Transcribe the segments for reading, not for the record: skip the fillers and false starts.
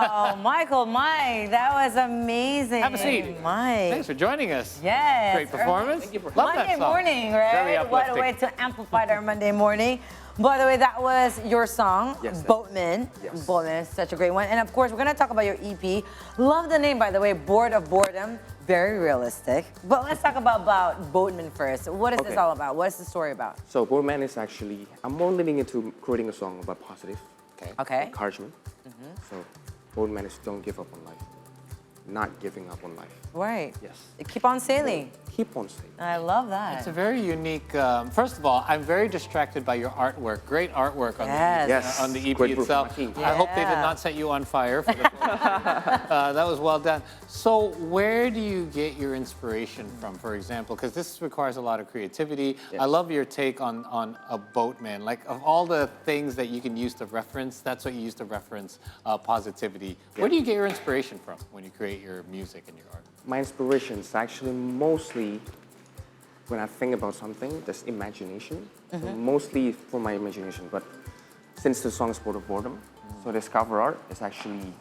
Wow, Michael, Mike, that was amazing. Have a seat. Mike. Thanks for joining us. Yes. Great performance. Thank you for Love Monday that song. morning, right? Very What a uplifting. way to amplify our Monday morning. By the way, that was your song, Yes, that Boatman. Yes. Boatman is such a great one. And of course, we're going to talk about your EP. Love the name, by the way, Bored of Boredom. Very realistic. But let's talk about Boatman first. What is this Okay. all about? What is the story about? So Boredom is actually, I'm more leaning into creating a song about positive Okay. encouragement. So Boredom is don't give up on life. Not giving up on life. Right. Yes. Keep on sailing. Keep on saying. I love that. It's a very unique. First of all, I'm very distracted by your artwork. Great artwork on Yes. Yes. on the EP Great work itself. from my team. I hope they did Yeah. not set you on fire. For the that was well done. So, where do you get your inspiration from, for example? Because this requires a lot of creativity. Yes. I love your take on a boatman. Like, of all the things that you can use to reference, that's what you use to reference positivity. Where do you get your inspiration from when you create your music and your art? My inspiration is actually mostly when I think about something, that's imagination. So mostly from my imagination. But since the song is Bored of Boredom, so this cover art is actually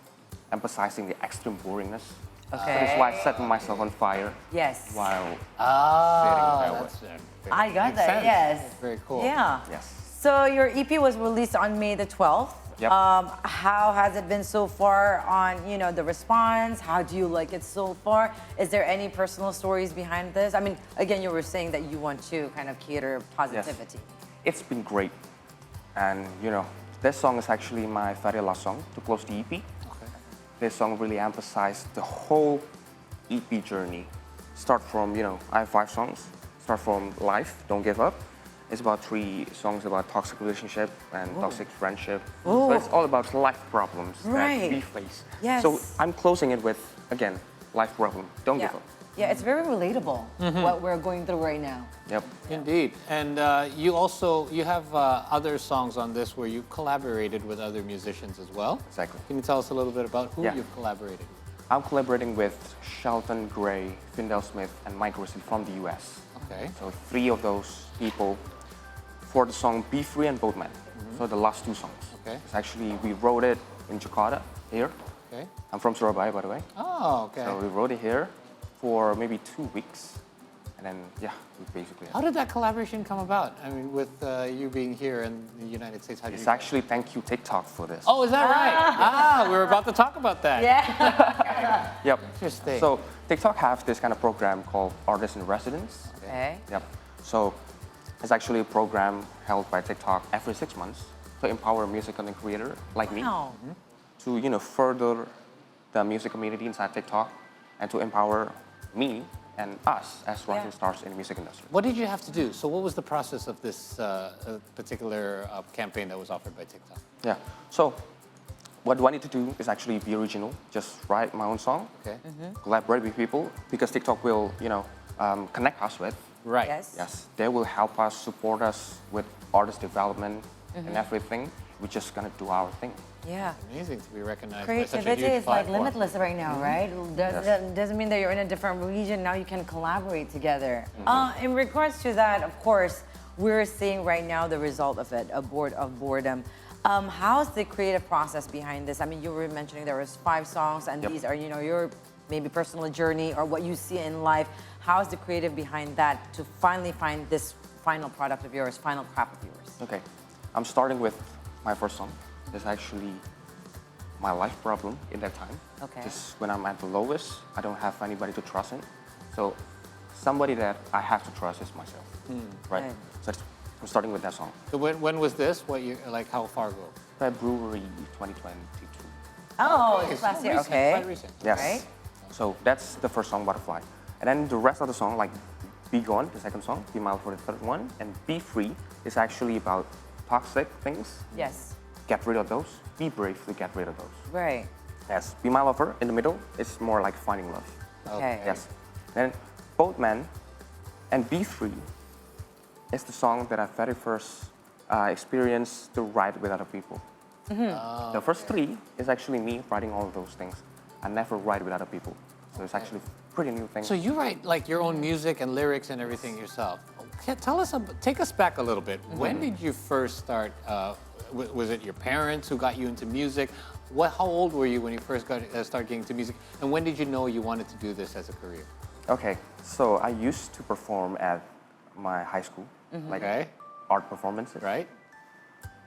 emphasizing the extreme boringness. So Okay. that's why I set myself on fire Yes. while That's I got makes that, sense. yes. Very cool. Yeah. yes. So your EP was released on May the 12th. Yep. How has it been so far on, the response? How do you like it so far? Is there any personal stories behind this? I mean, again, you were saying that you want to kind of cater positivity. It's been great. And this song is actually my very last song to close the EP. Okay. This song really emphasized the whole EP journey. Start from, I have 5 songs. Start from life, don't give up. It's about 3 songs about toxic relationship and toxic friendship. So it's all about life problems Right. that we face. Yes. So I'm closing it with, again, life problem, don't Yeah. give up. Yeah, it's very relatable what we're going through right now. Yep. Indeed, and you have other songs on this where you collaborated with other musicians as well. Exactly. Can you tell us a little bit about who Yeah. you've collaborated? I'm collaborating with Shelton Gray, Findell Smith, and Michaelachel from the US. Okay. So 3 of those people for the song Be Free and Boatman. So the last 2 songs. Okay. It's actually, we wrote it in Jakarta, here. Okay. I'm from Surabaya, by the way. Oh, okay. So we wrote it here for maybe 2 weeks. And then, we basically... How did that collaboration come about? I mean, with you being here in the United States, how did It's you... actually thank you TikTok for this. Oh, is that right? We were about to talk about that. Yeah. Yep. Interesting. So TikTok have this kind of program called Artist in Residence. Okay. Yep. So it's actually a program held by TikTok every 6 months to empower music content creator like me Wow. to further the music community inside TikTok and to empower me and us as rising stars in the music industry. What did you have to do? So what was the process of this particular campaign that was offered by TikTok? Yeah. So what do I need to do is actually be original, just write my own song, Okay. collaborate with people because TikTok will connect us with. Right. Yes. Yes, they will help us, support us with artist development and everything. We're just gonna do our thing. Yeah. Amazing to be recognized by such a Creativity huge is like platform. limitless right now, right? Doesn't mean that you're in a different region. Now you can collaborate together. In regards to that, of course, we're seeing right now the result of it, a Bored of Boredom. How's the creative process behind this? I mean, you were mentioning there was 5 songs, and these are, your maybe personal journey or what you see in life. How's the creative behind that to finally find this final product of yours, final craft of yours? Okay, I'm starting with my first song. It's actually my life problem in that time. Okay. Just when I'm at the lowest, I don't have anybody to trust in. So somebody that I have to trust is myself, right? Right. So I'm starting with that song. So when was this? What year? Like how far ago? February 2022. Oh, it's last year. Recent, Okay. Quite recent. Yes. Right. So that's the first song, Butterfly. And then the rest of the song, like Be Gone, the second song, Be Mild for the third one, and Be Free is actually about toxic things. Yes. Get rid of those. Be brave to get rid of those. Right. Yes. Be My Lover in the middle is more like finding love. Okay. Yes. Then Boatman and Be Free is the song that I very first experienced to write with other people. The first 3 is actually me writing all of those things. I never write with other people. So it's actually pretty new thing. So you write like your own music and lyrics and everything yourself. Okay, take us back a little bit. When did you first start was it your parents who got you into music? How old were you when you first started getting into music? And when did you know you wanted to do this as a career? Okay, so I used to perform at my high school, like Okay. art performances. Right?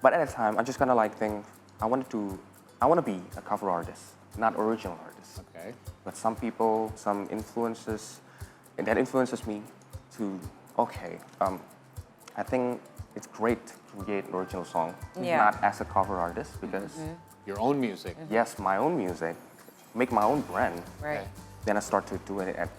But at the time, I just kind of like think I want to be a cover artist, not original artist. Okay. But some people, some influences, and that influences me to, okay, I think it's great to create an original song, Yeah. not as a cover artist, because Your own music. yes, my own music, make my own brand. Right. Okay. Then I started doing it at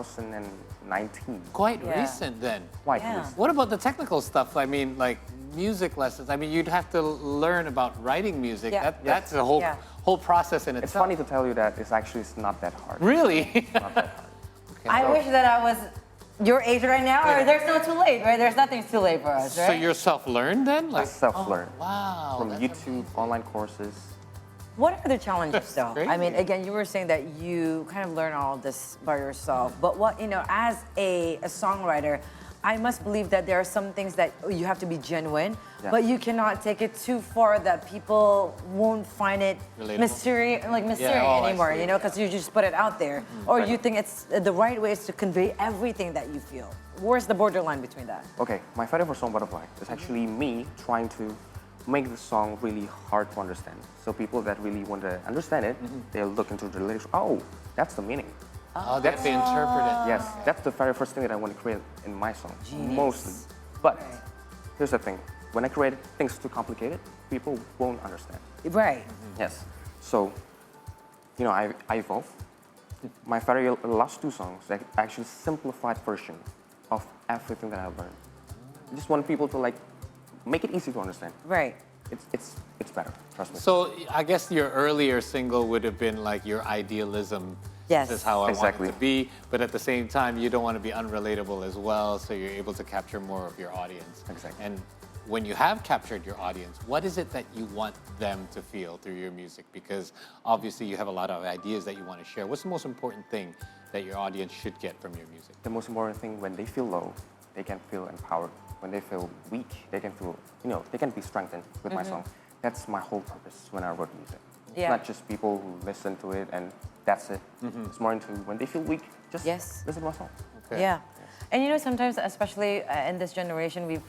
2019. Quite Yeah. recent then. Quite Yeah. recent. What about the technical stuff? I mean, like music lessons. I mean, you'd have to learn about writing music. Yeah. That's a whole Yeah. whole process in It's itself. funny to tell you that it's not that hard. Really? Not that hard. I wish that I was your age right now, or there's no too late, right? There's nothing too late for us, right? So you're self-learned then? Like, Just self-learn. wow. From that's YouTube, online courses. What are the challenges, though? I mean, crazy. again, you were saying that you kind of learn all this by yourself. But what, as a songwriter, I must believe that there are some things that you have to be genuine, Yeah. but you cannot take it too far that people won't find it Relatable? mysterious oh, I anymore, see. because you just put it out there. Or Right. you think it's the right way is to convey everything that you feel. Where's the borderline between that? Okay, my Fighting for Song Butterfly is actually me trying to make the song really hard to understand. So people that really want to understand it, they'll look into the lyrics. Oh, that's the meaning. Oh, they have to interpret it. Yes, that's the very first thing that I want to create in my song, Genius. mostly. But Right. here's the thing: when I create things too complicated, people won't understand. Right. Yes. So, I evolve. My very last two songs are actually simplified version of everything that I learned. I just want people to make it easy to understand. Right. It's better. Trust me. So I guess your earlier single would have been like your idealism. Yes. This is how I Exactly. want it to be. But at the same time, you don't want to be unrelatable as well. So you're able to capture more of your audience. Exactly. And when you have captured your audience, what is it that you want them to feel through your music? Because obviously you have a lot of ideas that you want to share. What's the most important thing that your audience should get from your music? The most important thing, when they feel low, they can feel empowered. When they feel weak, they can feel, they can be strengthened with my song. That's my whole purpose when I wrote music. Yeah. It's not just people who listen to it and that's it. It's more into when they feel weak, just Yes. listen to my song. Okay. Yeah. And sometimes, especially in this generation, we've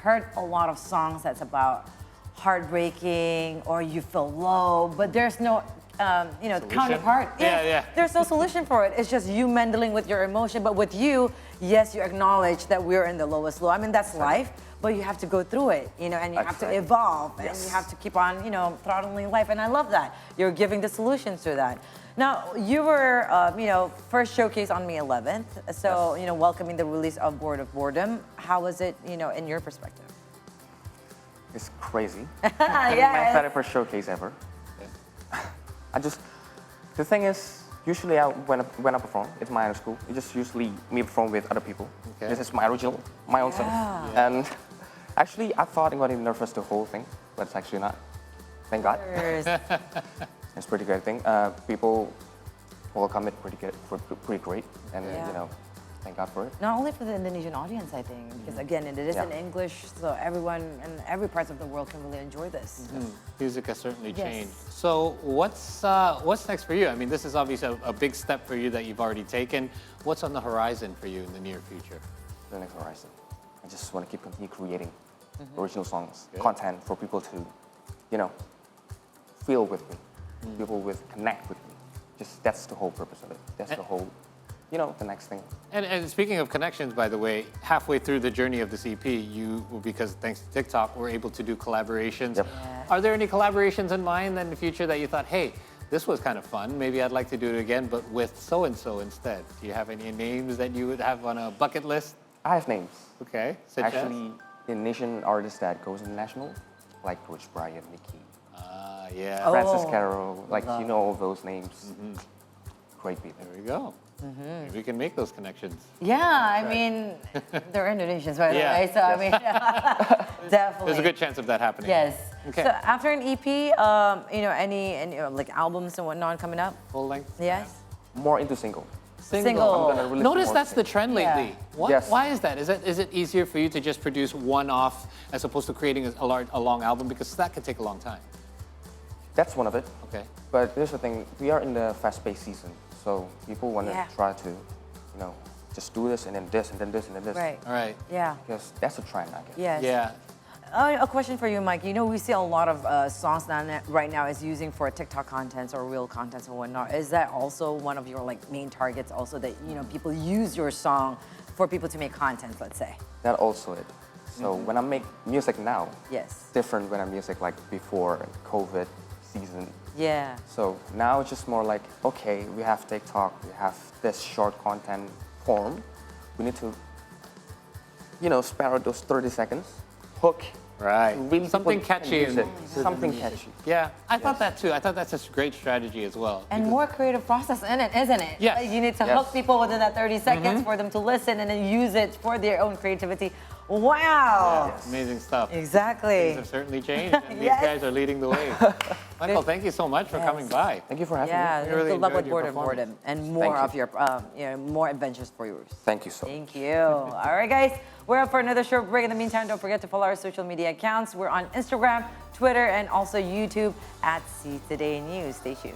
heard a lot of songs that's about heartbreaking or you feel low, but there's no, counterpart. Yeah. There's no solution for it. It's just you mending with your emotion. But with you, yes, you acknowledge that we're in the lowest low. I mean, that's life, but you have to go through it, and you have to Exactly. evolve, and Yes. you have to keep on, throttling life. And I love that. You're giving the solutions to that. Now, you were, first showcase on May 11th. So, welcoming the release of Boredom. How was it, in your perspective? It's crazy. Yes. My very first showcase ever. The thing is, usually when I perform, it's my own school. It's just usually me perform with other people. Okay. This is my original, my own self. And actually, I thought I'm going to be nervous the whole thing, but it's actually not. Thank God. It's pretty great thing. People welcome it pretty great, and Yeah. thank God for it. Not only for the Indonesian audience, I think, because again, it is in Yeah. English, so everyone in every part of the world can really enjoy this. Music has certainly Yes. changed. So what's next for you? I mean, this is obviously a big step for you that you've already taken. What's on the horizon for you in the near future? The next horizon. I just want to continue creating original songs, Good. content for people to, feel with me, people with connect with me. Just that's the whole purpose of it. That's the whole, the next thing. And speaking of connections, by the way, halfway through the journey of this EP, because thanks to TikTok, were able to do collaborations. Yep. Yeah. Are there any collaborations in mind in the future that you thought, hey, this was kind of fun, maybe I'd like to do it again, but with so-and-so instead? Do you have any names that you would have on a bucket list? I have names. Okay, such as? Actually, Indonesian artists that goes international, like Coach Brian, Mickey, Yeah. Oh. Francis Carroll, love. all those names. Great people. There we go. Maybe we can make those connections. Yeah, I mean, they're Indonesians, by the Yeah. way, so I mean, definitely. There's a good chance of that happening. Yes. Okay. So after an EP, any like albums and whatnot coming up? Full length? Yes. More into single. Single. I'm gonna release Notice more that's the singles. trend Yeah. lately. What, Yes. Why is that? Is it easier for you to just produce one off as opposed to creating a long album? Because that could take a long time. That's one of it. Okay. But here's the thing: we are in the fast-paced season, so people want to Yeah. try to, just do this and then this and then this and then this. Right. All right. Yeah. Because that's a trend, I guess. Yes. Yeah. A question for you, Mike. You know, we see a lot of songs right now is using for TikTok contents or real contents and whatnot. Is that also one of your main targets? Also, that people use your song for people to make content. Let's say. That also it. So when I make music now, Yes. different when I music like before COVID season. Yeah. So now it's just more like, okay, we have TikTok, we have this short content form. We need to, spare out those 30 seconds, hook. Right. Really Something people can catchy. use it. Something catchy. Yeah, I thought that too. I thought that's a great strategy as well. And more creative process in it, isn't it? Yes. Like you need to Yes. hook people within that 30 seconds for them to listen and then use it for their own creativity. Wow. Amazing stuff. Exactly. Things have certainly changed, and these Yes. guys are leading the way. Michael, thank you so much for coming by. Thank you for having Yeah. me. We really Good luck enjoyed with your Boredom, performance. and more Thank of your, more adventures for yours. Thank you so much. Thank you. All right, guys. We're up for another short break. In the meantime, don't forget to follow our social media accounts. We're on Instagram, Twitter, and also YouTube at See Today News. Stay tuned.